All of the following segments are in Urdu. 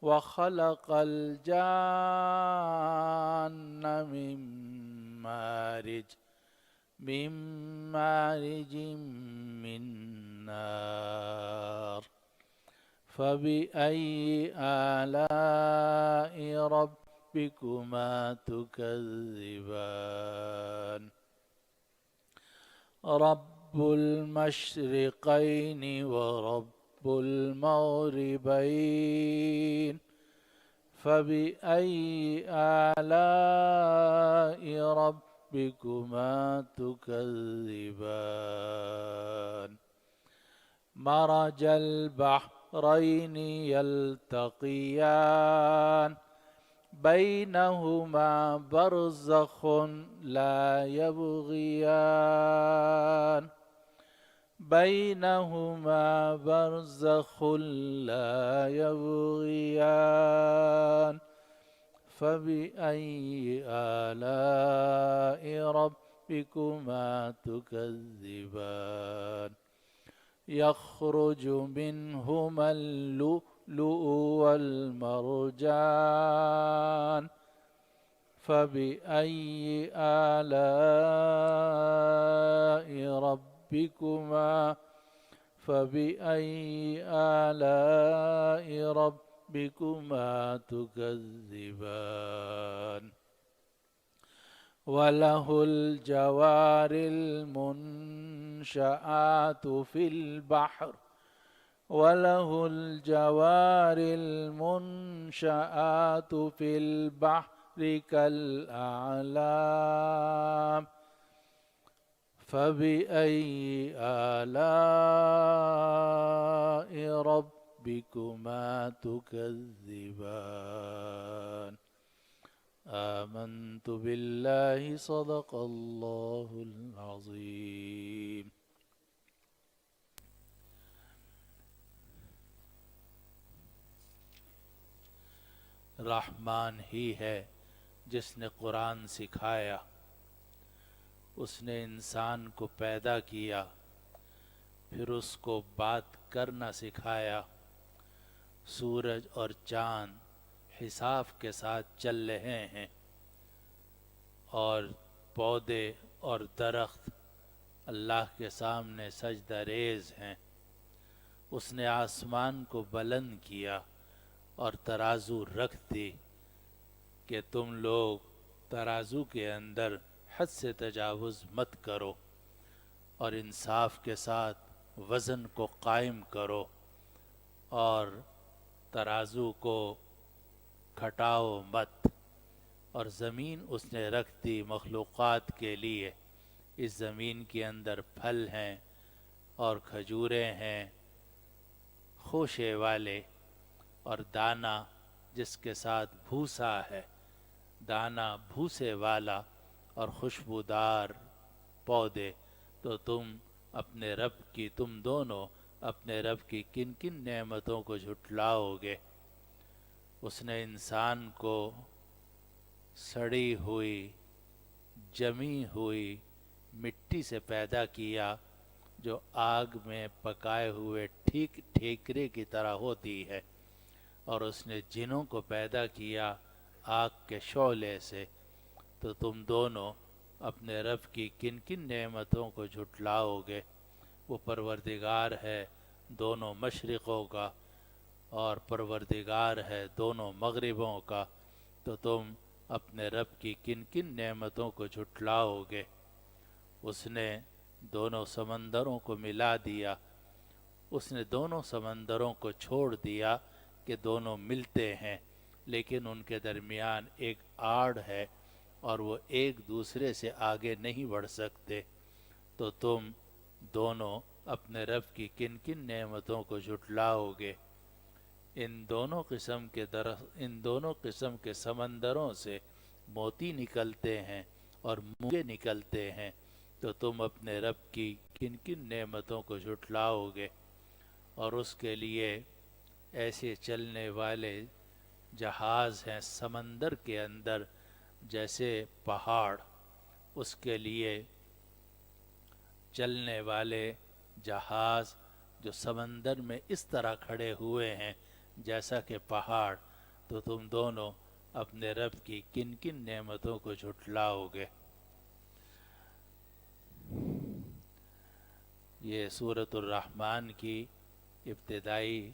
وخلق الجان من مارج من نار فبأي آلاء ربكما تكذبان رب المشرقين ورب المغربين فبأي آلاء ربكما تكذبان مرج البحرين يلتقيان بينهما برزخ لا يبغيان بينهما برزخ لا يبغيان فبأي آلاء ربكما تكذبان يخرج منهما اللؤلؤ والمرجان فبأي آلاء ربكما تكذبان وله الجوار المنشآت في البحر كالأعلام فبأي آلاء ربكما تكذبان آمنت بالله صدق الله العظيم. رحمان ہی ہے جس نے قرآن سکھایا، اس نے انسان کو پیدا کیا، پھر اس کو بات کرنا سکھایا۔ سورج اور چاند حساب کے ساتھ چل رہے ہیں، اور پودے اور درخت اللہ کے سامنے سجدہ ریز ہیں۔ اس نے آسمان کو بلند کیا اور ترازو رکھ دی کہ تم لوگ ترازو کے اندر حد سے تجاوز مت کرو، اور انصاف کے ساتھ وزن کو قائم کرو، اور ترازو کو کھٹاؤ مت۔ اور زمین اس نے رکھ دی مخلوقات کے لیے۔ اس زمین کے اندر پھل ہیں اور کھجوریں ہیں خوشے والے، اور دانہ جس کے ساتھ بھوسا ہے، دانہ بھوسے والا اور خوشبودار پودے۔ تو تم دونوں اپنے رب کی کن کن نعمتوں کو جھٹلاؤ گے؟ اس نے انسان کو سڑی ہوئی جمی ہوئی مٹی سے پیدا کیا، جو آگ میں پکائے ہوئے ٹھیکرے کی طرح ہوتی ہے، اور اس نے جنوں کو پیدا کیا آگ کے شعلے سے۔ تو تم دونوں اپنے رب کی کن کن نعمتوں کو جھٹلاؤ گے؟ وہ پروردگار ہے دونوں مشرقوں کا، اور پروردگار ہے دونوں مغربوں کا۔ تو تم اپنے رب کی کن کن نعمتوں کو جھٹلاؤ گے؟ اس نے دونوں سمندروں کو ملا دیا، اس نے دونوں سمندروں کو چھوڑ دیا کہ دونوں ملتے ہیں، لیکن ان کے درمیان ایک آڑ ہے اور وہ ایک دوسرے سے آگے نہیں بڑھ سکتے۔ تو تم دونوں اپنے رب کی کن کن نعمتوں کو جھٹلاؤ گے؟ ان دونوں قسم کے سمندروں سے موتی نکلتے ہیں اور مونگے نکلتے ہیں۔ تو تم اپنے رب کی کن کن نعمتوں کو جھٹلاؤ گے؟ اور اس کے لیے ایسے چلنے والے جہاز ہیں سمندر کے اندر جیسے پہاڑ، اس کے لیے چلنے والے جہاز جو سمندر میں اس طرح کھڑے ہوئے ہیں جیسا کہ پہاڑ، تو تم دونوں اپنے رب کی کن کن نعمتوں کو جھٹلاؤ گے۔ یہ سورۃ الرحمن کی ابتدائی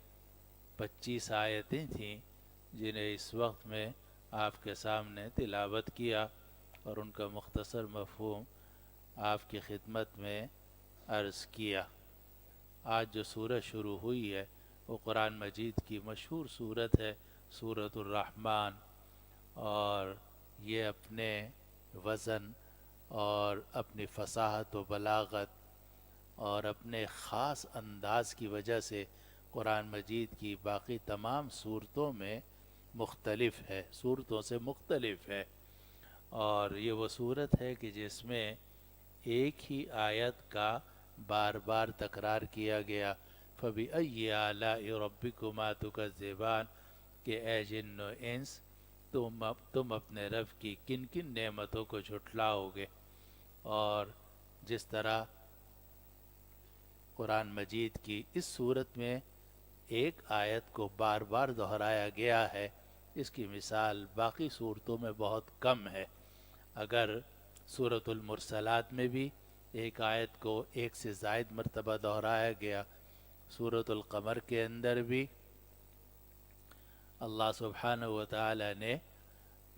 25 آیتیں تھیں جنہیں اس وقت میں آپ کے سامنے تلاوت کیا اور ان کا مختصر مفہوم آپ کی خدمت میں عرض کیا۔ آج جو سورت شروع ہوئی ہے وہ قرآن مجید کی مشہور سورت ہے، سورۃ الرحمن، اور یہ اپنے وزن اور اپنی فصاحت و بلاغت اور اپنے خاص انداز کی وجہ سے قرآن مجید کی باقی تمام صورتوں میں مختلف ہے، صورتوں سے مختلف ہے۔ اور یہ وہ صورت ہے کہ جس میں ایک ہی آیت کا بار بار تکرار کیا گیا، فَبِأَيِّ آلَاءِ رَبِّكُمَا تُكَذِّبَانِ، کہ اے جن و انس تم اپنے رب کی کن کن نعمتوں کو جھٹلاؤ گے۔ اور جس طرح قرآن مجید کی اس صورت میں ایک آیت کو بار بار دہرایا گیا ہے، اس کی مثال باقی صورتوں میں بہت کم ہے۔ اگر سورۃ المرسلات میں بھی ایک آیت کو ایک سے زائد مرتبہ دہرایا گیا، سورۃ القمر کے اندر بھی اللہ سبحانہ و تعالی نے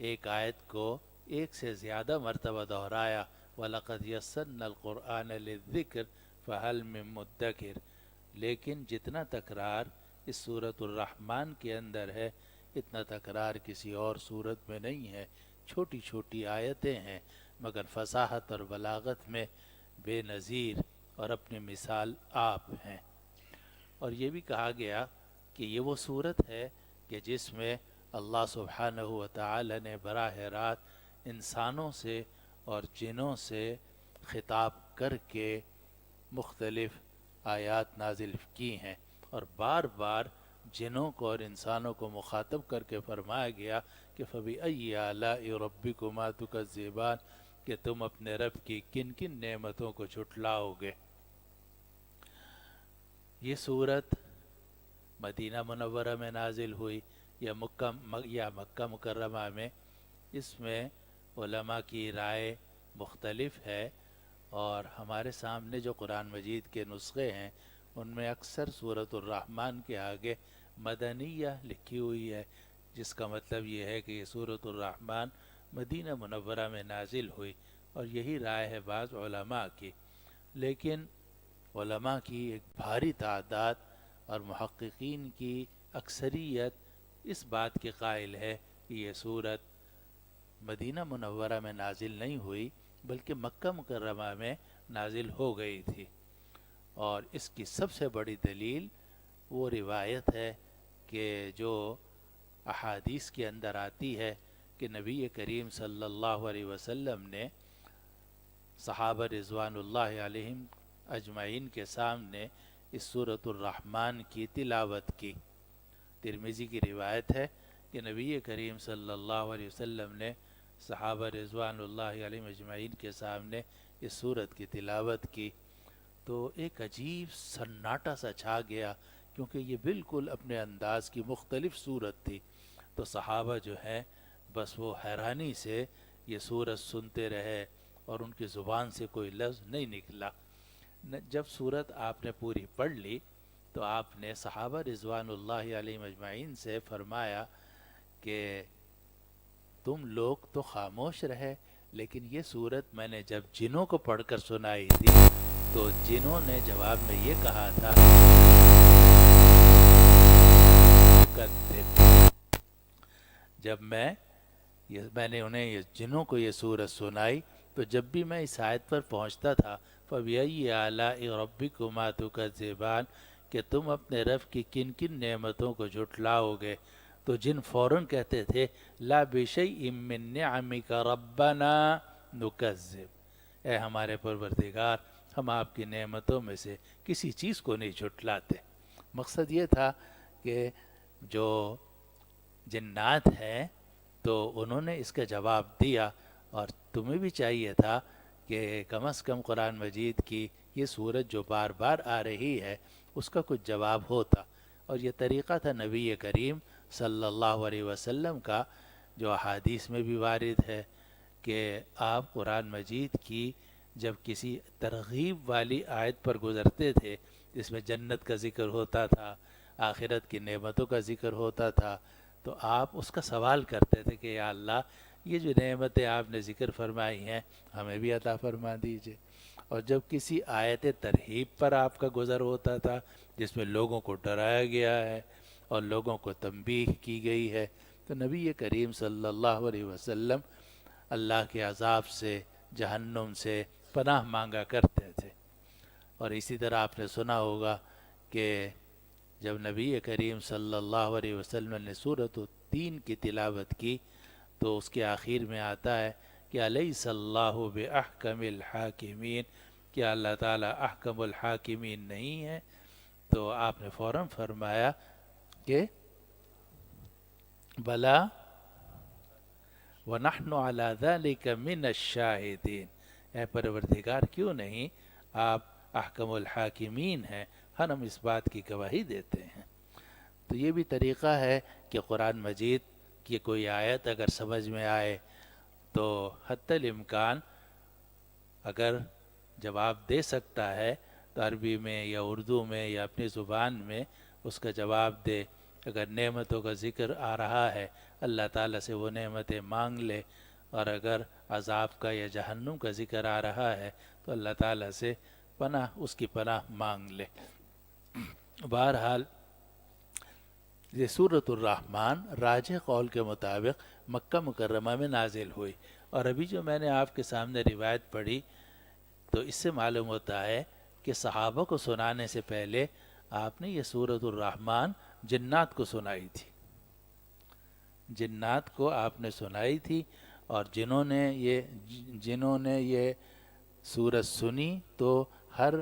ایک آیت کو ایک سے زیادہ مرتبہ دہرایا، وَلَقَدْ يَسَّرْنَا الْقُرْآنَ لِلذِّكْرِ فَهَلْ مِن مُدَّكِرٍ، لیکن جتنا تکرار اس سورۃ الرحمن کے اندر ہے اتنا تکرار کسی اور سورت میں نہیں ہے۔ چھوٹی چھوٹی آیتیں ہیں مگر فصاحت اور بلاغت میں بے نظیر اور اپنی مثال آپ ہیں۔ اور یہ بھی کہا گیا کہ یہ وہ صورت ہے کہ جس میں اللہ سبحانہ و تعالی نے براہ راست انسانوں سے اور جنوں سے خطاب کر کے مختلف آیات نازل کی ہیں، اور بار بار جنوں کو اور انسانوں کو مخاطب کر کے فرمایا گیا کہ فَبِأَيِّ آلَاءِ رَبِّكُمَا تُكَذِّبَانِ، کہ تم اپنے رب کی کن کن نعمتوں کو جھٹلاؤ گے۔ یہ صورت مدینہ منورہ میں نازل ہوئی یا مکہ مکرمہ میں، اس میں علماء کی رائے مختلف ہے، اور ہمارے سامنے جو قرآن مجید کے نسخے ہیں ان میں اکثر سورۃ الرحمن کے آگے مدنیہ لکھی ہوئی ہے، جس کا مطلب یہ ہے کہ یہ سورۃ الرحمن مدینہ منورہ میں نازل ہوئی، اور یہی رائے ہے بعض علماء کی۔ لیکن علماء کی ایک بھاری تعداد اور محققین کی اکثریت اس بات کے قائل ہے کہ یہ سورت مدینہ منورہ میں نازل نہیں ہوئی بلکہ مکہ مکرمہ میں نازل ہو گئی تھی، اور اس کی سب سے بڑی دلیل وہ روایت ہے کہ جو احادیث کے اندر آتی ہے کہ نبی کریم صلی اللہ علیہ وسلم نے صحابہ رضوان اللہ علیہم اجمعین کے سامنے اس سورۃ الرحمن کی تلاوت کی۔ ترمذی کی روایت ہے کہ نبی کریم صلی اللہ علیہ وسلم نے صحابہ رضوان اللہ علیہم اجمعین کے سامنے اس سورت کی تلاوت کی، تو ایک عجیب سناٹا سا چھا گیا، کیونکہ یہ بالکل اپنے انداز کی مختلف صورت تھی۔ تو صحابہ جو ہیں بس وہ حیرانی سے یہ سورت سنتے رہے اور ان کی زبان سے کوئی لفظ نہیں نکلا۔ جب سورت آپ نے پوری پڑھ لی تو آپ نے صحابہ رضوان اللہ علیہ اجمعین سے فرمایا کہ تم لوگ تو خاموش رہے، لیکن یہ سورت میں نے جب جنوں کو پڑھ کر سنائی تھی تو جنوں نے جواب میں یہ کہا تھا جب میں نے انہیں جنوں کو یہ سورت سنائی تو جب بھی میں اس آیت پر پہنچتا تھا فَبِأَيِّ آلَاءِ رَبِّكُمَا تُكَذِّبَانِ، کہ تم اپنے رب کی کن کن نعمتوں کو جھٹلاؤ گے، تو جن فوراً کہتے تھے لَا بِشَيْءٍ مِّن نِّعَمِكَ رَبَّنَا نُكَذِّبُ، اے ہمارے پروردگار ہم آپ کی نعمتوں میں سے کسی چیز کو نہیں جھٹلاتے۔ مقصد یہ تھا کہ جو جنات ہیں تو انہوں نے اس کا جواب دیا، اور تمہیں بھی چاہیے تھا کہ کم از کم قرآن مجید کی یہ صورت جو بار بار آ رہی ہے اس کا کچھ جواب ہوتا، اور یہ طریقہ تھا نبی کریم صلی اللہ علیہ وسلم کا جو احادیث میں بھی وارد ہے کہ آپ قرآن مجید کی جب کسی ترغیب والی آیت پر گزرتے تھے جس میں جنت کا ذکر ہوتا تھا، آخرت کی نعمتوں کا ذکر ہوتا تھا، تو آپ اس کا سوال کرتے تھے کہ یا اللہ یہ جو نعمتیں آپ نے ذکر فرمائی ہیں ہمیں بھی عطا فرما دیجئے۔ اور جب کسی آیت ترہیب پر آپ کا گزر ہوتا تھا جس میں لوگوں کو ڈرایا گیا ہے اور لوگوں کو تنبیہ کی گئی ہے، تو نبی کریم صلی اللہ علیہ وسلم اللہ کے عذاب سے، جہنم سے پناہ مانگا کرتے تھے۔ اور اسی طرح آپ نے سنا ہوگا کہ جب نبی کریم صلی اللہ علیہ وسلم نے سورۃ التین کی تلاوت کی تو اس کے آخر میں آتا ہے کہ الیس اللہ باحکم الحاکمین، کیا اللہ تعالیٰ احکم الحاکمین نہیں ہے؟ تو آپ نے فوراً فرمایا کہ بلا وَنَحْنُ عَلَى ذَلِكَ مِنَ الشَّاهِدِينَ، اے پروردگار کیوں نہیں آپ احکم الحاکمین ہیں، ہم اس بات کی گواہی دیتے ہیں۔ تو یہ بھی طریقہ ہے کہ قرآن مجید کی کوئی آیت اگر سمجھ میں آئے تو حتی الامکان اگر جواب دے سکتا ہے تو عربی میں یا اردو میں یا اپنی زبان میں اس کا جواب دے۔ اگر نعمتوں کا ذکر آ رہا ہے اللہ تعالیٰ سے وہ نعمتیں مانگ لے، اور اگر عذاب کا یا جہنم کا ذکر آ رہا ہے تو اللہ تعالیٰ سے اس کی پناہ مانگ لے۔ بہرحال یہ سورۃ الرحمن راجح قول کے مطابق مکہ مکرمہ میں نازل ہوئی، اور ابھی جو میں نے آپ کے سامنے روایت پڑھی تو اس سے معلوم ہوتا ہے کہ صحابہ کو سنانے سے پہلے آپ نے یہ سورۃ الرحمن جنات کو سنائی تھی، جنات کو آپ نے سنائی تھی، اور جنہوں نے یہ سورت سنی تو ہر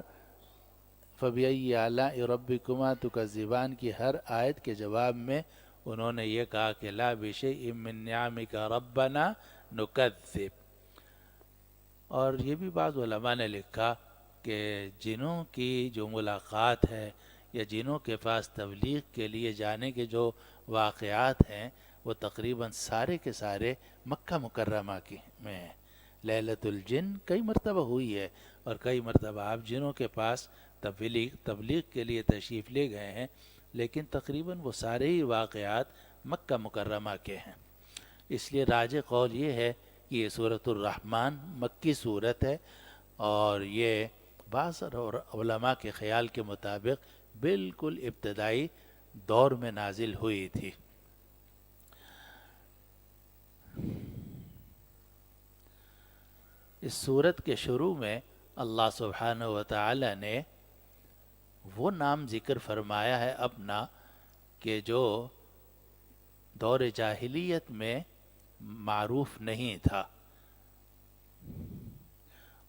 فَبِأَيِّ آلَاءِ رَبِّكُمَا تُكَذِّبَانِ کی ہر آیت کے جواب میں انہوں نے یہ کہا کہ لا بِشَيْءٍ مِّن نِّعَمِكَ رَبَّنَا نُكَذِّبُ۔ اور یہ بھی بعض علماء نے لکھا کہ جنوں کی جو ملاقات ہے یا جنوں کے پاس تبلیغ کے لیے جانے کے جو واقعات ہیں وہ تقریباً سارے کے سارے مکہ مکرمہ میں ہیں۔ لیلۃ الجن کئی مرتبہ ہوئی ہے، اور کئی مرتبہ آپ جنوں کے پاس تبلیغ کے لیے تشریف لے گئے ہیں، لیکن تقریباً وہ سارے ہی واقعات مکہ مکرمہ کے ہیں۔ اس لیے راجح قول یہ ہے کہ یہ سورۃ الرحمن مکی صورت ہے، اور یہ بعض علماء کے خیال کے مطابق بالکل ابتدائی دور میں نازل ہوئی تھی۔ اس سورت کے شروع میں اللہ سبحانہ و تعالی نے وہ نام ذکر فرمایا ہے اپنا کہ جو دور جاہلیت میں معروف نہیں تھا،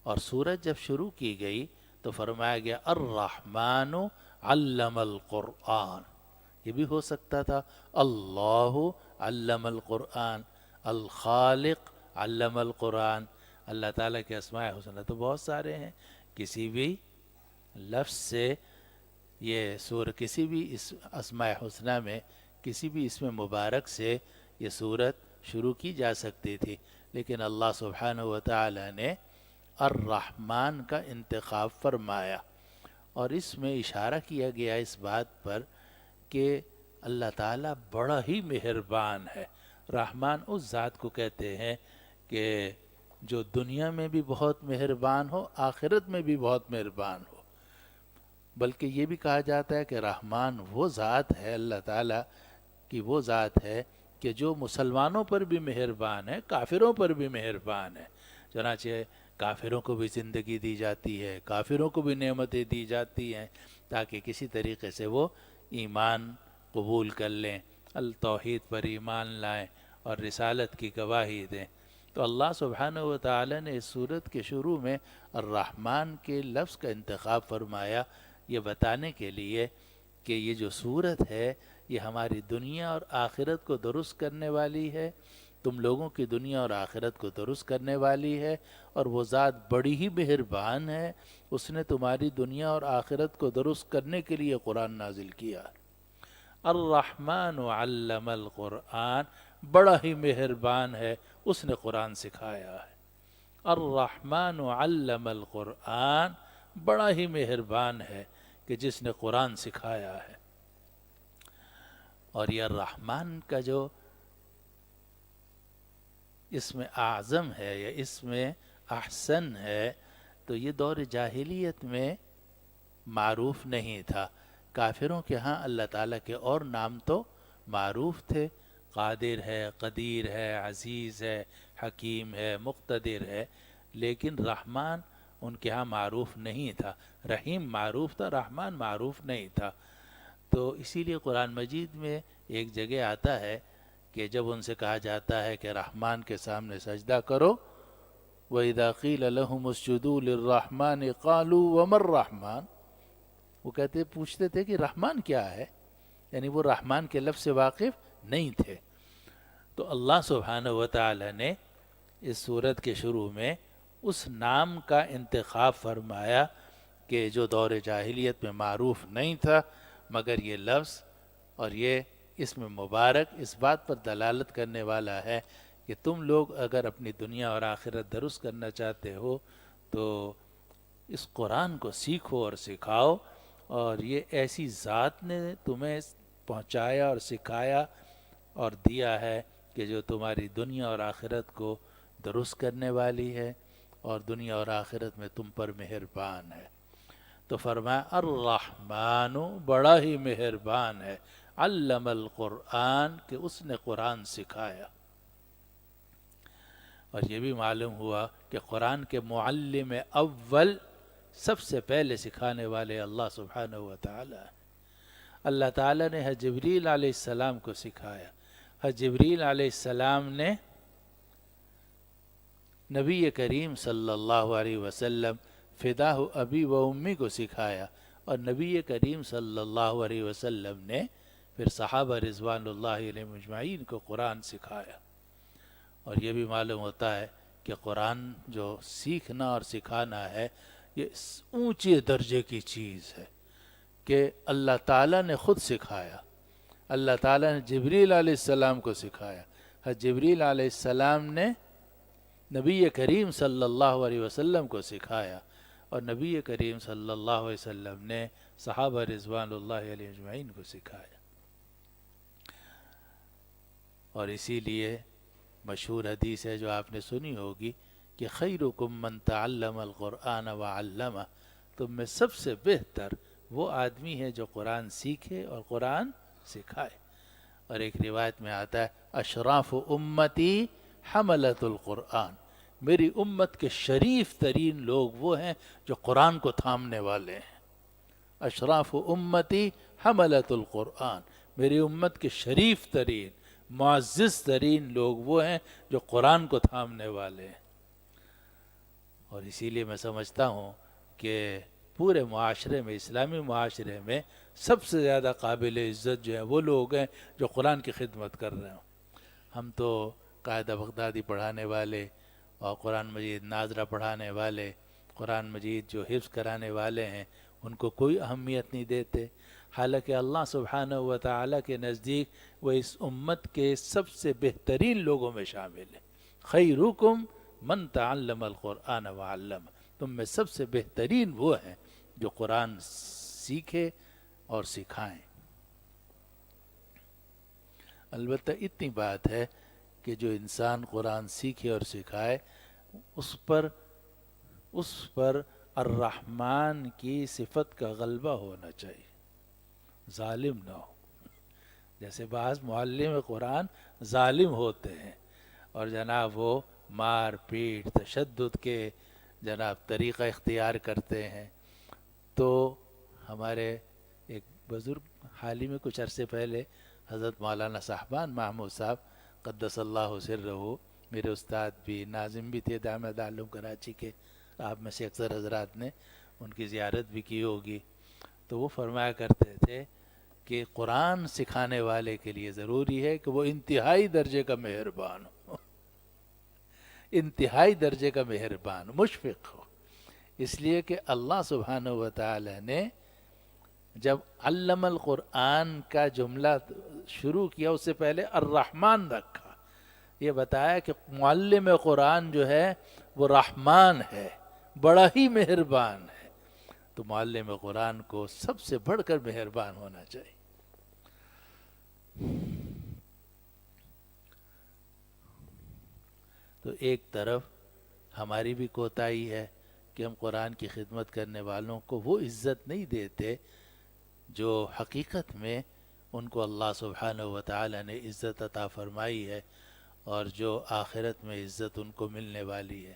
اور سورت جب شروع کی گئی تو فرمایا گیا الرحمن علم القرآن۔ یہ بھی ہو سکتا تھا اللہ علم القرآن، الخالق علم القرآن۔ اللہ تعالیٰ کے اسماء حسنہ تو بہت سارے ہیں، کسی بھی لفظ سے یہ کسی بھی اسماء حسنہ میں کسی بھی اسم مبارک سے یہ صورت شروع کی جا سکتی تھی، لیکن اللہ سبحانہ و تعالی نے الرحمن کا انتخاب فرمایا، اور اس میں اشارہ کیا گیا اس بات پر کہ اللہ تعالیٰ بڑا ہی مہربان ہے۔ رحمان اس ذات کو کہتے ہیں کہ جو دنیا میں بھی بہت مہربان ہو، آخرت میں بھی بہت مہربان ہو۔ بلکہ یہ بھی کہا جاتا ہے کہ رحمان وہ ذات ہے، اللہ تعالیٰ کی وہ ذات ہے کہ جو مسلمانوں پر بھی مہربان ہے، کافروں پر بھی مہربان ہے۔ چنانچہ کافروں کو بھی زندگی دی جاتی ہے، کافروں کو بھی نعمتیں دی جاتی ہیں تاکہ کسی طریقے سے وہ ایمان قبول کر لیں، التوحید پر ایمان لائیں اور رسالت کی گواہی دیں۔ تو اللہ سبحانہ و تعالی نے اس سورت کے شروع میں الرحمن کے لفظ کا انتخاب فرمایا، یہ بتانے کے لیے کہ یہ جو سورت ہے یہ ہماری دنیا اور آخرت کو درست کرنے والی ہے، تم لوگوں کی دنیا اور آخرت کو درست کرنے والی ہے، اور وہ ذات بڑی ہی مہربان ہے، اس نے تمہاری دنیا اور آخرت کو درست کرنے کے لیے قرآن نازل کیا۔ الرحمن علم القرآن، بڑا ہی مہربان ہے، اس نے قرآن سکھایا ہے۔ الرحمن علم القرآن، بڑا ہی مہربان ہے کہ جس نے قرآن سکھایا ہے۔ اور یہ الرحمن کا جو اسم اعظم ہے یا اسم احسن ہے، تو یہ دور جاہلیت میں معروف نہیں تھا۔ کافروں کے ہاں اللہ تعالیٰ کے اور نام تو معروف تھے، قادر ہے، قدیر ہے، عزیز ہے، حکیم ہے، مقتدر ہے، لیکن رحمان ان کے ہاں معروف نہیں تھا۔ رحیم معروف تھا، رحمان معروف نہیں تھا۔ تو اسی لیے قرآن مجید میں ایک جگہ آتا ہے کہ جب ان سے کہا جاتا ہے کہ رحمان کے سامنے سجدہ کرو، وَإِذَا قِيلَ لَهُمُ اسْجُدُوا لِلرَّحْمَنِ قَالُوا وَمَا الرَّحْمَنُ، وہ پوچھتے تھے کہ رحمان کیا ہے، یعنی وہ رحمان کے لفظ سے واقف نہیں تھے۔ تو اللہ سبحانہ وتعالی نے اس سورت کے شروع میں اس نام کا انتخاب فرمایا کہ جو دور جاہلیت میں معروف نہیں تھا، مگر یہ لفظ اور یہ اسم مبارک اس بات پر دلالت کرنے والا ہے کہ تم لوگ اگر اپنی دنیا اور آخرت درست کرنا چاہتے ہو تو اس قرآن کو سیکھو اور سکھاؤ، اور یہ ایسی ذات نے تمہیں پہنچایا اور سکھایا اور دیا ہے کہ جو تمہاری دنیا اور آخرت کو درست کرنے والی ہے اور دنیا اور آخرت میں تم پر مہربان ہے۔ تو فرمایا الرحمن، بڑا ہی مہربان ہے، علم القرآن، کہ اس نے قرآن سکھایا۔ اور یہ بھی معلوم ہوا کہ قرآن کے معلم اول، سب سے پہلے سکھانے والے اللہ سبحانہ و تعالی ہے۔ اللہ تعالیٰ نے حضرت جبریل علیہ السلام کو سکھایا، حضرت جبریل علیہ السلام نے نبی کریم صلی اللہ علیہ وسلم فداہ ابی و امی کو سکھایا، اور نبی کریم صلی اللہ علیہ وسلم نے پھر صحابہ رضوان اللہ علیہ مجمعین کو قرآن سکھایا۔ اور یہ بھی معلوم ہوتا ہے کہ قرآن جو سیکھنا اور سکھانا ہے یہ اونچے درجے کی چیز ہے کہ اللہ تعالیٰ نے خود سکھایا۔ اللہ تعالیٰ نے جبریل علیہ السلام کو سکھایا، حضرت جبریل علیہ السلام نے نبی کریم صلی اللہ علیہ وسلم کو سکھایا، اور نبی کریم صلی اللہ علیہ وسلم نے صحابہ رضوان اللہ علیہ اجمعین کو سکھایا۔ اور اسی لیے مشہور حدیث ہے جو آپ نے سنی ہوگی کہ خیرکم من تعلم القرآن وعلمہ، تم میں سب سے بہتر وہ آدمی ہے جو قرآن سیکھے اور قرآن سکھائے۔ اور ایک روایت میں آتا ہے اشراف امتی حملۃ القرآن، میری امت کے شریف ترین لوگ وہ ہیں جو قرآن کو تھامنے والے ہیں۔ اشراف امتی حملۃ القرآن، میری امت کے شریف ترین معزز ترین لوگ وہ ہیں جو قرآن کو تھامنے والے ہیں۔ اور اسی لیے میں سمجھتا ہوں کہ پورے معاشرے میں، اسلامی معاشرے میں سب سے زیادہ قابل عزت جو ہیں وہ لوگ ہیں جو قرآن کی خدمت کر رہے ہوں۔ ہم تو قاعدہ بغدادی پڑھانے والے اور قرآن مجید ناظرہ پڑھانے والے، قرآن مجید جو حفظ کرانے والے ہیں، ان کو کوئی اہمیت نہیں دیتے، حالانکہ اللہ سبحانہ و تعالیٰ کے نزدیک وہ اس امت کے سب سے بہترین لوگوں میں شامل ہے۔ خیرکم من تعلم القرآن وعلم، تم میں سب سے بہترین وہ ہیں جو قرآن سیکھے اور سکھائیں۔ البتہ اتنی بات ہے کہ جو انسان قرآن سیکھے اور سکھائے اس پر الرحمن کی صفت کا غلبہ ہونا چاہیے، ظالم نہ ہو۔ جیسے بعض معلم قرآن ظالم ہوتے ہیں اور جناب وہ مار پیٹ تشدد کے جناب طریقہ اختیار کرتے ہیں۔ تو ہمارے ایک بزرگ حال ہی میں کچھ عرصے پہلے حضرت مولانا صاحبان محمود صاحب قدس اللہ سرہ، میرے استاد بھی، ناظم بھی تھے دامت عالم کراچی کے، آپ میں سے اکثر حضرات نے ان کی زیارت بھی کی ہوگی۔ تو وہ فرمایا کرتے تھے کہ قرآن سکھانے والے کے لیے ضروری ہے کہ وہ انتہائی درجے کا مہربان ہو، انتہائی درجے کا مہربان، مشفق ہو، اس لیے کہ اللہ سبحانہ و تعالی نے جب علم القرآن کا جملہ شروع کیا اس سے پہلے الرحمن رکھا، یہ بتایا کہ معلم قرآن جو ہے وہ رحمان ہے، بڑا ہی مہربان ہے، تو معلم قرآن کو سب سے بڑھ کر مہربان ہونا چاہیے۔ تو ایک طرف ہماری بھی کوتاہی ہے کہ ہم قرآن کی خدمت کرنے والوں کو وہ عزت نہیں دیتے جو حقیقت میں ان کو اللہ سبحانہ و تعالی نے عزت عطا فرمائی ہے اور جو آخرت میں عزت ان کو ملنے والی ہے۔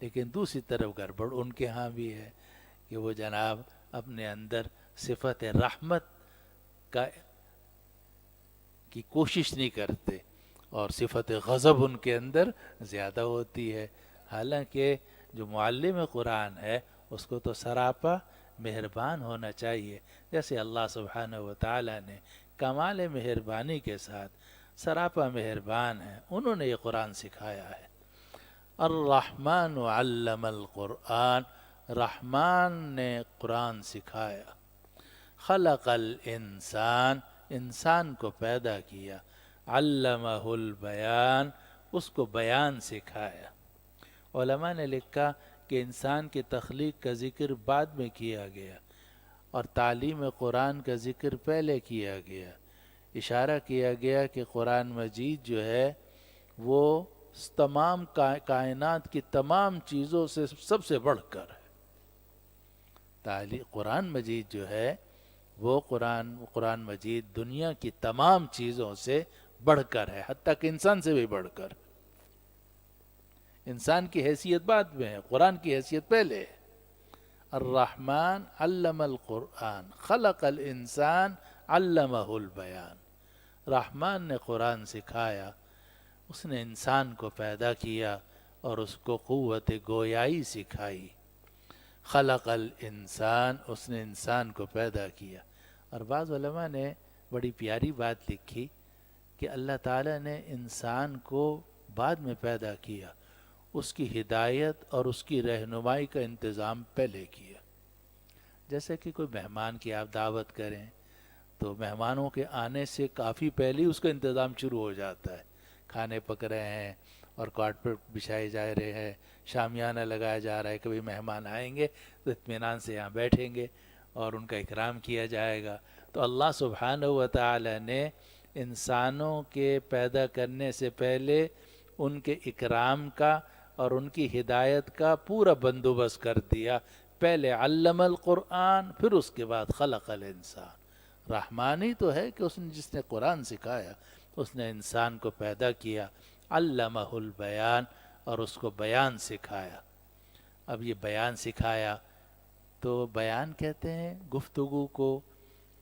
لیکن دوسری طرف گڑبڑ ان کے ہاں بھی ہے کہ وہ جناب اپنے اندر صفت رحمت کی کوشش نہیں کرتے اور صفت غضب ان کے اندر زیادہ ہوتی ہے، حالانکہ جو معلم قرآن ہے اس کو تو سراپا مہربان ہونا چاہیے، جیسے اللہ سبحانہ و تعالی نے کمال مہربانی کے ساتھ سراپا مہربان ہیں، انہوں نے یہ قرآن سکھایا ہے۔ الرحمن علم القرآن، رحمان نے قرآن سکھایا۔ خلق الانسان، انسان کو پیدا کیا۔ علمہ البیان، اس کو بیان سکھایا۔ علماء نے لکھا کہ انسان کی تخلیق کا ذکر بعد میں کیا گیا اور تعلیم قرآن کا ذکر پہلے کیا گیا، اشارہ کیا گیا کہ قرآن مجید جو ہے وہ تمام کائنات کی تمام چیزوں سے سب سے بڑھ کر ہے۔ قرآن مجید جو ہے وہ قرآن مجید دنیا کی تمام چیزوں سے بڑھ کر ہے، حتیٰ کہ انسان سے بھی بڑھ کر۔ انسان کی حیثیت بعد میں ہے، قرآن کی حیثیت پہلے ہے۔ الرحمن علم القرآن، خلق الانسان علمہ البیان، رحمان نے قرآن سکھایا، اس نے انسان کو پیدا کیا اور اس کو قوت گویائی سکھائی۔ خلق الانسان، اس نے انسان کو پیدا کیا۔ اور بعض علماء نے بڑی پیاری بات لکھی کہ اللہ تعالیٰ نے انسان کو بعد میں پیدا کیا، اس کی ہدایت اور اس کی رہنمائی کا انتظام پہلے کیا۔ جیسے کہ کوئی مہمان کی آپ دعوت کریں تو مہمانوں کے آنے سے کافی پہلے اس کا انتظام شروع ہو جاتا ہے، کھانے پک رہے ہیں اور کارپیٹ بچھائے جا رہے ہیں، شامیانہ لگایا جا رہا ہے، کبھی مہمان آئیں گے تو اطمینان سے یہاں بیٹھیں گے اور ان کا اکرام کیا جائے گا۔ تو اللہ سبحانہ و تعالی نے انسانوں کے پیدا کرنے سے پہلے ان کے اکرام کا اور ان کی ہدایت کا پورا بندوبست کر دیا۔ پہلے علم القرآن، پھر اس کے بعد خلق الانسان۔ رحمانی تو ہے کہ جس نے قرآن سکھایا اس نے انسان کو پیدا کیا، علمہ البیان، اور اس کو بیان سکھایا۔ اب یہ بیان سکھایا تو بیان کہتے ہیں گفتگو کو،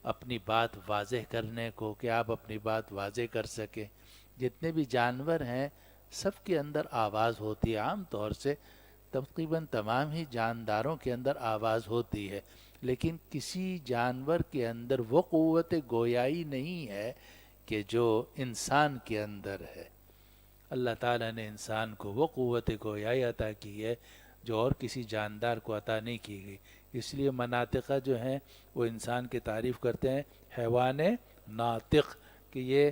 اپنی بات واضح کرنے کو، کہ آپ اپنی بات واضح کر سکیں۔ جتنے بھی جانور ہیں سب کے اندر آواز ہوتی ہے، عام طور سے تقریباً تمام ہی جانداروں کے اندر آواز ہوتی ہے، لیکن کسی جانور کے اندر وہ قوت گویائی نہیں ہے کہ جو انسان کے اندر ہے۔ اللہ تعالیٰ نے انسان کو وہ قوت گویائی عطا کی ہے جو اور کسی جاندار کو عطا نہیں کی گئی۔ اس لیے مناطقہ جو ہیں وہ انسان کی تعریف کرتے ہیں حیوان ناطق، کہ یہ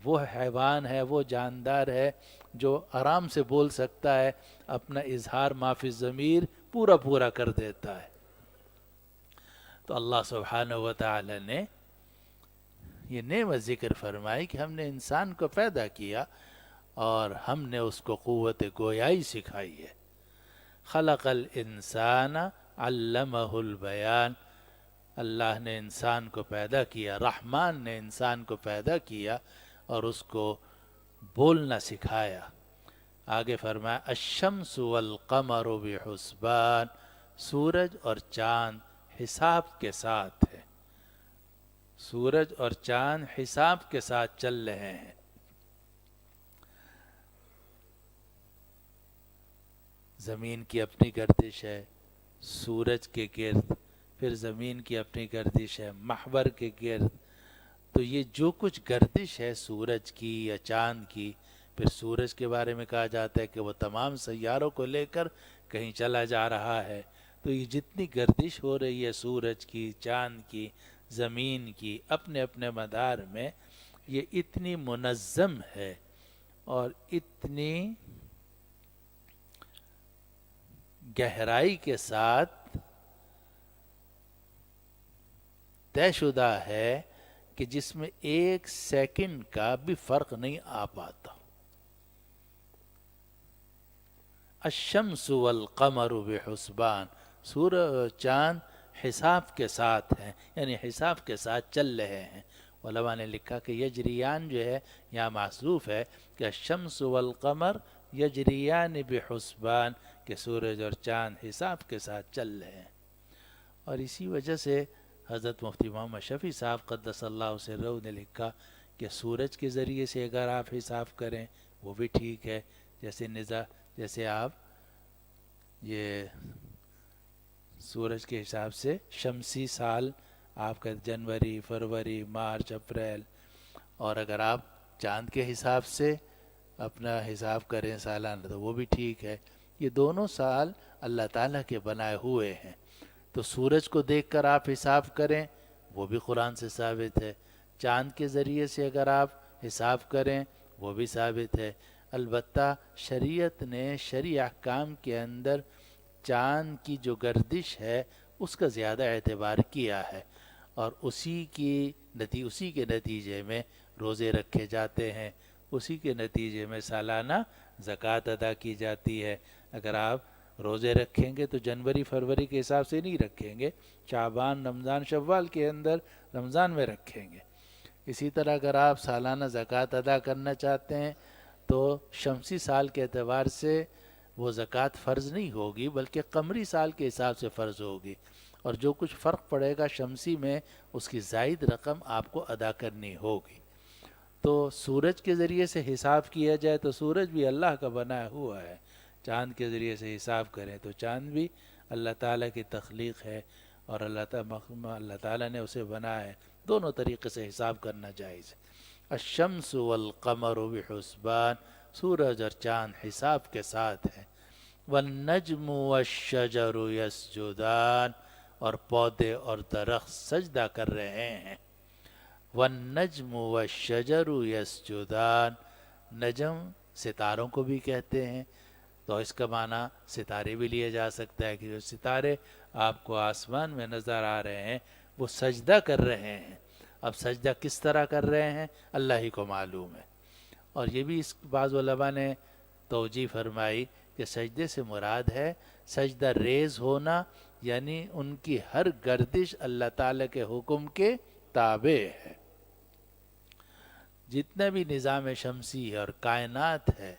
وہ حیوان ہے، وہ جاندار ہے جو آرام سے بول سکتا ہے، اپنا اظہار ما فی الضمیر پورا کر دیتا ہے۔ تو اللہ سبحانہ و تعالی نے یہ نعمت ذکر فرمائی کہ ہم نے انسان کو پیدا کیا اور ہم نے اس کو قوت گویائی سکھائی ہے۔ خلق الانسان علمہ البیان، اللہ نے انسان کو پیدا کیا، رحمان نے انسان کو پیدا کیا اور اس کو بولنا سکھایا۔ آگے فرمایا الشمس والقمر بحسبان، سورج اور چاند حساب کے ساتھ ہے، سورج اور چاند حساب کے ساتھ چل رہے ہیں۔ زمین کی اپنی گردش ہے سورج کے گرد، پھر زمین کی اپنی گردش ہے محور کے گرد، تو یہ جو کچھ گردش ہے سورج کی یا چاند کی، پھر سورج کے بارے میں کہا جاتا ہے کہ وہ تمام سیاروں کو لے کر کہیں چلا جا رہا ہے، تو یہ جتنی گردش ہو رہی ہے سورج کی، چاند کی، زمین کی اپنے اپنے مدار میں یہ اتنی منظم ہے اور اتنی گہرائی کے ساتھ طے شدہ ہے کہ جس میں ایک سیکنڈ کا بھی فرق نہیں آ پاتا. الشمس والقمر بحسبان، سورج چاند حساب کے ساتھ ہیں، یعنی حساب کے ساتھ چل رہے ہیں. علماء نے لکھا کہ یجریان جو ہے یہاں محذوف ہے کہ الشمس والقمر یجریان بحسبان، کہ سورج اور چاند حساب کے ساتھ چل رہے ہیں. اور اسی وجہ سے حضرت مفتی محمد شفیع صاحب قدس اللہ سرہ نے لکھا کہ سورج کے ذریعے سے اگر آپ حساب کریں وہ بھی ٹھیک ہے، جیسے آپ یہ سورج کے حساب سے شمسی سال آپ کا جنوری، فروری، مارچ، اپریل، اور اگر آپ چاند کے حساب سے اپنا حساب کریں سالانہ تو وہ بھی ٹھیک ہے. یہ دونوں سال اللہ تعالیٰ کے بنائے ہوئے ہیں. تو سورج کو دیکھ کر آپ حساب کریں وہ بھی قرآن سے ثابت ہے، چاند کے ذریعے سے اگر آپ حساب کریں وہ بھی ثابت ہے. البتہ شریعت نے شرعی احکام کے اندر چاند کی جو گردش ہے اس کا زیادہ اعتبار کیا ہے، اور اسی کے نتیجے میں روزے رکھے جاتے ہیں، اسی کے نتیجے میں سالانہ زکوٰۃ ادا کی جاتی ہے. اگر آپ روزے رکھیں گے تو جنوری فروری کے حساب سے نہیں رکھیں گے، شعبان، رمضان، شوال کے اندر رمضان میں رکھیں گے. اسی طرح اگر آپ سالانہ زکوٰۃ ادا کرنا چاہتے ہیں تو شمسی سال کے اعتبار سے وہ زکوٰۃ فرض نہیں ہوگی بلکہ قمری سال کے حساب سے فرض ہوگی، اور جو کچھ فرق پڑے گا شمسی میں اس کی زائد رقم آپ کو ادا کرنی ہوگی. تو سورج کے ذریعے سے حساب کیا جائے تو سورج بھی اللہ کا بنایا ہوا ہے، چاند کے ذریعے سے حساب کریں تو چاند بھی اللہ تعالیٰ کی تخلیق ہے اور اللہ تعالیٰ نے اسے بنایا ہے. دونوں طریقے سے حساب کرنا جائز ہے. الشمس والقمر بحسبان، سورج اور چاند حساب کے ساتھ ہیں. والنجم والشجر یسجدان، اور پودے اور درخت سجدہ کر رہے ہیں. والنجم والشجر یسجدان، نجم ستاروں کو بھی کہتے ہیں، تو اس کا معنی ستارے بھی لیا جا سکتا ہے کہ جو ستارے آپ کو آسمان میں نظر آ رہے ہیں وہ سجدہ کر رہے ہیں. اب سجدہ کس طرح کر رہے ہیں اللہ ہی کو معلوم ہے. اور یہ بھی اس بعض علماء نے توجیہ فرمائی کہ سجدے سے مراد ہے سجدہ ریز ہونا، یعنی ان کی ہر گردش اللہ تعالیٰ کے حکم کے تابع ہے. جتنا بھی نظام شمسی ہے اور کائنات ہے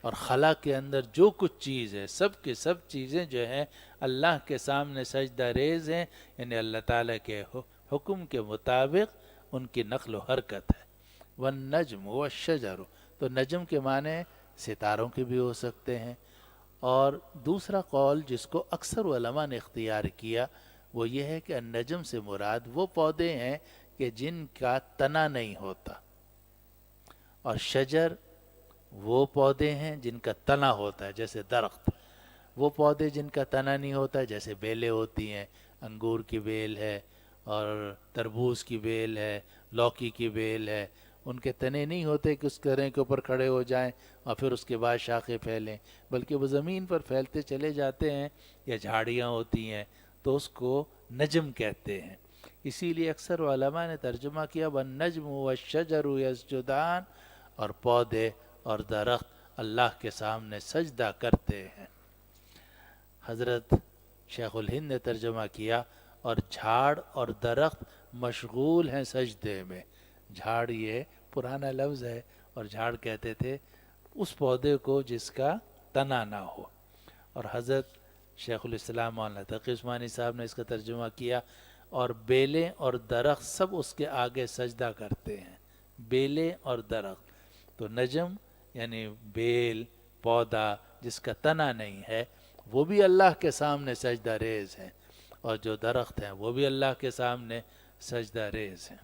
اور خلا کے اندر جو کچھ چیز ہے، سب کے سب چیزیں جو ہیں اللہ کے سامنے سجدہ ریز ہیں، یعنی اللہ تعالیٰ کے حکم کے مطابق ان کی نقل و حرکت ہے. والنجم والشجر، تو نجم کے معنی ستاروں کے بھی ہو سکتے ہیں. اور دوسرا قول جس کو اکثر علماء نے اختیار کیا وہ یہ ہے کہ النجم سے مراد وہ پودے ہیں کہ جن کا تنا نہیں ہوتا، اور شجر وہ پودے ہیں جن کا تنا ہوتا ہے جیسے درخت. وہ پودے جن کا تنا نہیں ہوتا جیسے بیلیں ہوتی ہیں، انگور کی بیل ہے اور تربوز کی بیل ہے، لوکی کی بیل ہے، ان کے تنے نہیں ہوتے کہ اس کریں کے اوپر کھڑے ہو جائیں اور پھر اس کے بعد شاخیں پھیلیں، بلکہ وہ زمین پر پھیلتے چلے جاتے ہیں، یا جھاڑیاں ہوتی ہیں تو اس کو نجم کہتے ہیں. اسی لیے اکثر علماء نے ترجمہ کیا والنجم والشجر یسجدان، اور پودے اور درخت اللہ کے سامنے سجدہ کرتے ہیں. حضرت شیخ الہند نے ترجمہ کیا اور جھاڑ اور درخت مشغول ہیں سجدے میں. جھاڑ یہ پرانا لفظ ہے، اور جھاڑ کہتے تھے اس پودے کو جس کا تنا نہ ہو. اور حضرت شیخ الاسلام مولانا تقی عثمانی صاحب نے اس کا ترجمہ کیا اور بیلیں اور درخت سب اس کے آگے سجدہ کرتے ہیں. بیلیں اور درخت، تو نجم یعنی بیل پودا جس کا تنا نہیں ہے وہ بھی اللہ کے سامنے سجدہ ریز ہیں، اور جو درخت ہیں وہ بھی اللہ کے سامنے سجدہ ریز ہیں.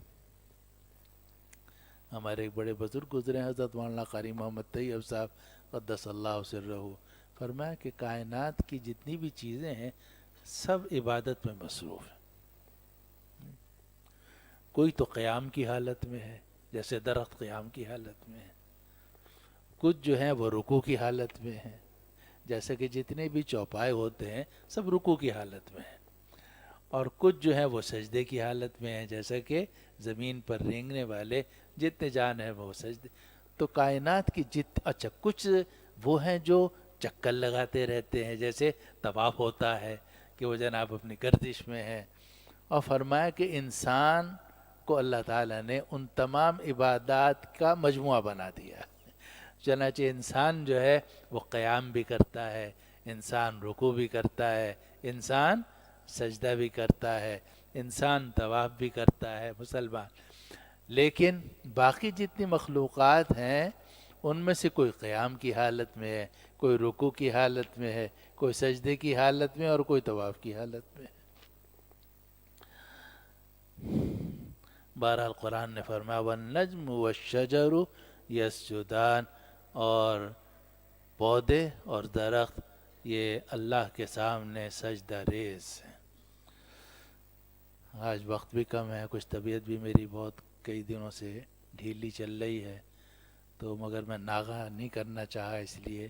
ہمارے ایک بڑے بزرگ گزرے ہیں حضرت مولانا قاری محمد طیب صاحب قدس اللہ سرہ، فرمایا کہ کائنات کی جتنی بھی چیزیں ہیں سب عبادت میں مصروف ہیں. کوئی تو قیام کی حالت میں ہے، جیسے درخت قیام کی حالت میں ہے، کچھ جو ہیں وہ رکوع کی حالت میں ہیں، جیسے کہ جتنے بھی چوپائے ہوتے ہیں سب رکوع کی حالت میں ہیں، اور کچھ جو ہیں وہ سجدے کی حالت میں ہیں، جیسا کہ زمین پر رینگنے والے جتنے جان ہیں وہ سجدے. تو کائنات کی اچھا کچھ وہ ہیں جو چکر لگاتے رہتے ہیں، جیسے طواف ہوتا ہے کہ وہ جناب اپنی گردش میں ہے. اور فرمایا کہ انسان کو اللہ تعالیٰ نے ان تمام عبادات کا مجموعہ بنا دیا. چنانچہ انسان جو ہے وہ قیام بھی کرتا ہے، انسان رکوع بھی کرتا ہے، انسان سجدہ بھی کرتا ہے، انسان طواف بھی کرتا ہے مسلمان. لیکن باقی جتنی مخلوقات ہیں ان میں سے کوئی قیام کی حالت میں ہے، کوئی رکوع کی حالت میں ہے، کوئی سجدے کی حالت میں اور کوئی طواف کی حالت میں ہے. بہرحال قرآن نے فرمایا والنجم والشجر یسجدان، اور پودے اور درخت یہ اللہ کے سامنے سجدہ ریز ہیں. آج وقت بھی کم ہے، کچھ طبیعت بھی میری بہت کئی دنوں سے ڈھیلی چل رہی ہے، تو مگر میں ناغہ نہیں کرنا چاہا، اس لیے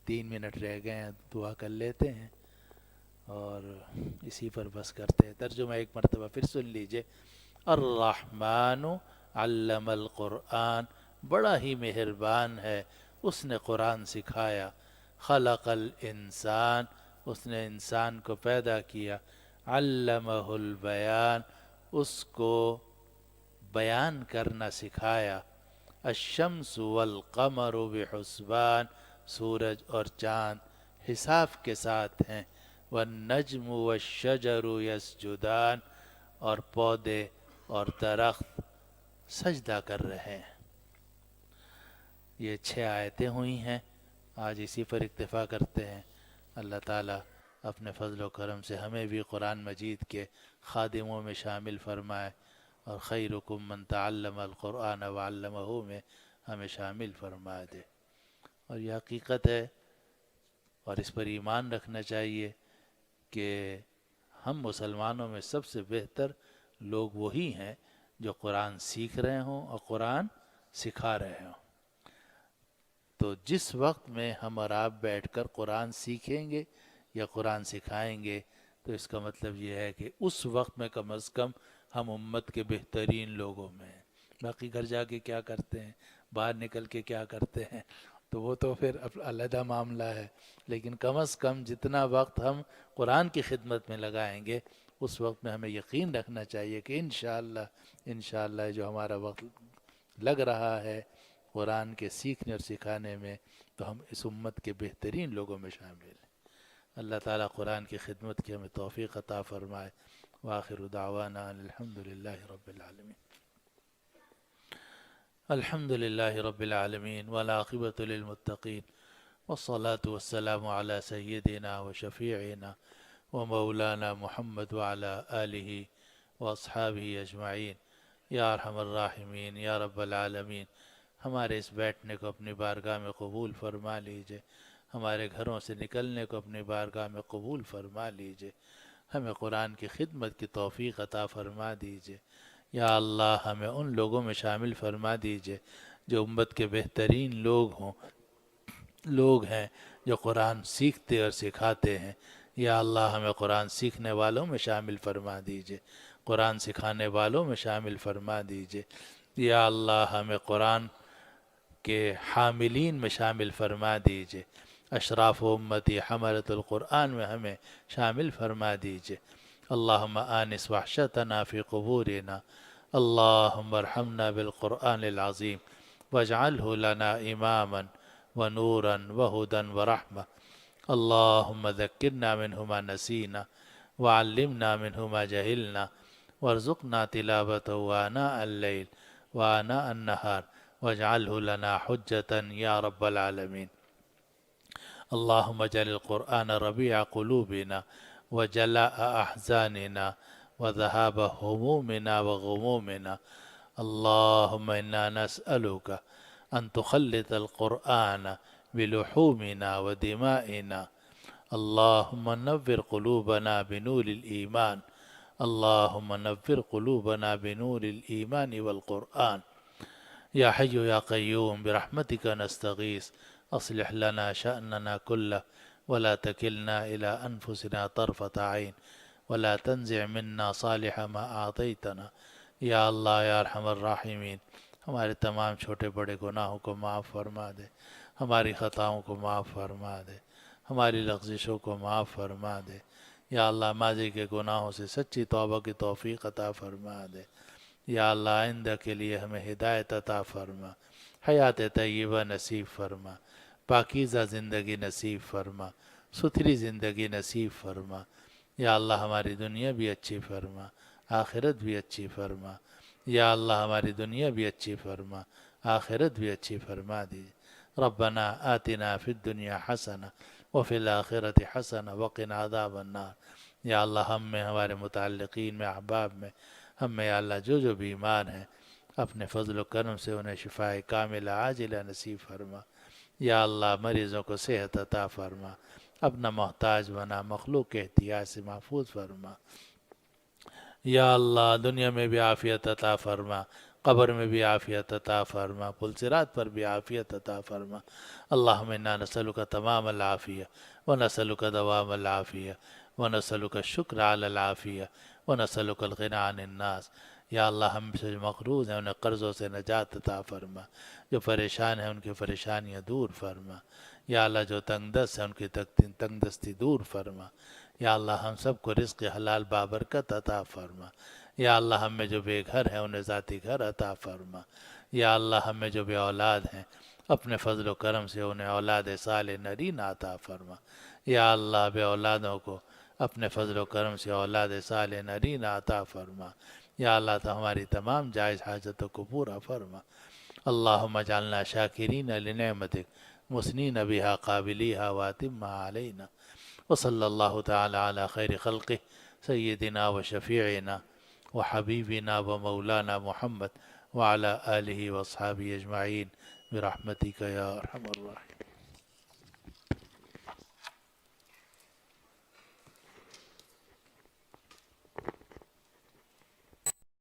3 منٹ رہ گئے ہیں، دعا کر لیتے ہیں اور اسی پر بس کرتے ہیں. ترجمہ ایک مرتبہ پھر سن لیجئے. الرحمن علم القرآن، بڑا ہی مہربان ہے، اس نے قرآن سکھایا. خلق الانسان، اس نے انسان کو پیدا کیا. علمہ البیان، اس کو بیان کرنا سکھایا. الشمس والقمر بحسبان، سورج اور چاند حساب کے ساتھ ہیں. والنجم والشجر یسجدان، اور پودے اور درخت سجدہ کر رہے ہیں. یہ 6 آیتیں ہوئی ہیں، آج اسی پر اکتفا کرتے ہیں. اللہ تعالیٰ اپنے فضل و کرم سے ہمیں بھی قرآن مجید کے خادموں میں شامل فرمائے، اور خیرکم من تعلم القرآن وعلمہ میں ہمیں شامل فرما دے. اور یہ حقیقت ہے اور اس پر ایمان رکھنا چاہیے کہ ہم مسلمانوں میں سب سے بہتر لوگ وہی ہیں جو قرآن سیکھ رہے ہوں اور قرآن سکھا رہے ہوں. تو جس وقت میں ہم اور آپ بیٹھ کر قرآن سیکھیں گے یا قرآن سکھائیں گے تو اس کا مطلب یہ ہے کہ اس وقت میں کم از کم ہم امت کے بہترین لوگوں میں ہیں. باقی گھر جا کے کیا کرتے ہیں، باہر نکل کے کیا کرتے ہیں، تو وہ تو پھر علیحدہ معاملہ ہے. لیکن کم از کم جتنا وقت ہم قرآن کی خدمت میں لگائیں گے اس وقت میں ہمیں یقین رکھنا چاہیے کہ انشاءاللہ جو ہمارا وقت لگ رہا ہے قرآن کے سیکھنے اور سکھانے میں تو ہم اس امت کے بہترین لوگوں میں شامل ہیں. اللہ تعالیٰ قرآن کی خدمت کی ہمیں توفیق عطا فرمائے. وآخر دعوانا الحمدللہ رب العالمین. الحمدللہ رب العالمین والعاقبۃ للمتقین والصلاة والسلام على سیدنا وشفیعنا ومولانا محمد وعلى آلہ واصحابہ اجمعین. یا ارحم الراحمین یا رب العالمین، ہمارے اس بیٹھنے کو اپنی بارگاہ میں قبول فرما لیجئے، ہمارے گھروں سے نکلنے کو اپنی بارگاہ میں قبول فرما لیجئے، ہمیں قرآن کی خدمت کی توفیق عطا فرما دیجئے. یا اللہ ہمیں ان لوگوں میں شامل فرما دیجئے جو امت کے بہترین لوگ ہیں، جو قرآن سیکھتے اور سکھاتے ہیں. یا اللہ ہمیں قرآن سیکھنے والوں میں شامل فرما دیجئے، قرآن سکھانے والوں میں شامل فرما دیجئے. یا اللہ ہمیں قرآن کے حاملین میں شامل فرما دیجئے، اشراف امتی حملۃ القرآن میں ہمیں شامل فرما دیجئے. اللہم آنس وحشتنا فی قبورنا، اللہم ارحمنا بالقرآن العظیم واجعلہ لنا اماما ونورا وہدا ورحمہ. اللہم ذکرنا منہ ما نسینا وعلمنا منہ ما جہلنا وارزقنا تلاوته آناء اللیل وآناء النہار واجعلہ لنا حجتا یا رب العالمین. اللہم اجعل القرآن ربیع قلوبنا وجلاء احزاننا وذهاب همومنا وغمومنا. اللہم انا نسألک ان تخلط القرآن بلحومنا ودمائنا. اللہم نور قلوبنا بنور الایمان اللهم نور قلوبنا بنور الإيمان والقرآن. يا حي يا قيوم برحمتك نستغيث أصلح لنا شأننا كله ولا تكلنا إلى أنفسنا طرفة عين ولا تنزع منا صالح ما أعطيتنا یا اللہ یا ارحم الراحمین. ہمارے تمام چھوٹے بڑے گناہوں کو معاف فرما دے، ہماری خطاؤں کو معاف فرما دے، ہماری لغزشوں کو معاف فرما دے. یا اللہ ماضی کے گناہوں سے سچی توبہ کی توفیق عطا فرما دے. یا اللہ آئندہ کے لیے ہمیں ہدایت عطا فرما، حیات طیبہ نصیب فرما، پاکیزہ زندگی نصیب فرما، ستھری زندگی نصیب فرما. یا اللہ ہماری دنیا بھی اچھی فرما، آخرت بھی اچھی فرما. یا اللہ ہماری دنیا بھی اچھی فرما، آخرت بھی اچھی فرما دیجیے. ربنا آتنا فی الدنیا حسنہ وفی الآخرت حسنہ وقنا عذاب النار. یا اللہ ہم میں، ہمارے متعلقین میں، احباب میں، ہم میں یا اللہ جو بیمار ہیں اپنے فضل و کرم سے انہیں شفاء کاملہ عاجلہ نصیب فرما. یا اللہ مریضوں کو صحت عطا فرما، اپنا محتاج بنا، مخلوق کے احتیاج سے محفوظ فرما. یا اللہ دنیا میں بھی عافیت عطا فرما، قبر میں بھی عافیت عطا فرما، پل صراط پر بھی عافیت عطا فرما. اللہم انا نسألک تمام العافیہ ونسألک دوام العافیہ ونسألک الشکر علی العافیہ ونسألک الغنی عن الناس. یا اللہ ہم سے جو مقروض ہیں انہیں قرضوں سے نجات عطا فرما، جو پریشان ہیں ان کی پریشانیاں دور فرما. یا اللہ جو تنگ دست ہیں ان کی تنگ دستی دور فرما. یا اللہ ہم سب کو رزق حلال بابرکت عطا فرما. یا اللہ ہم میں جو بے گھر ہیں انہیں ذاتی گھر عطا فرما. یا اللہ ہم میں جو بے اولاد ہیں اپنے فضل و کرم سے انہیں اولاد صالح نرین عطا فرما. یا اللہ بے اولادوں کو اپنے فضل و کرم سے اولاد صالح نرین عطا فرما. یا اللہ تو ہماری تمام جائز حاجتوں کو پورا فرما. اللہم اجعلنا شاکرین لنعمتک مسنین بها قابلیها واتمها علینا. وصلی اللہ تعالی علی خیر خلقہ سیدنا و شفیعنا و حبیبنا و مولانا محمد وعلی آلہ و اصحابہ اجمعین برحمتک یا ارحم الراحمین.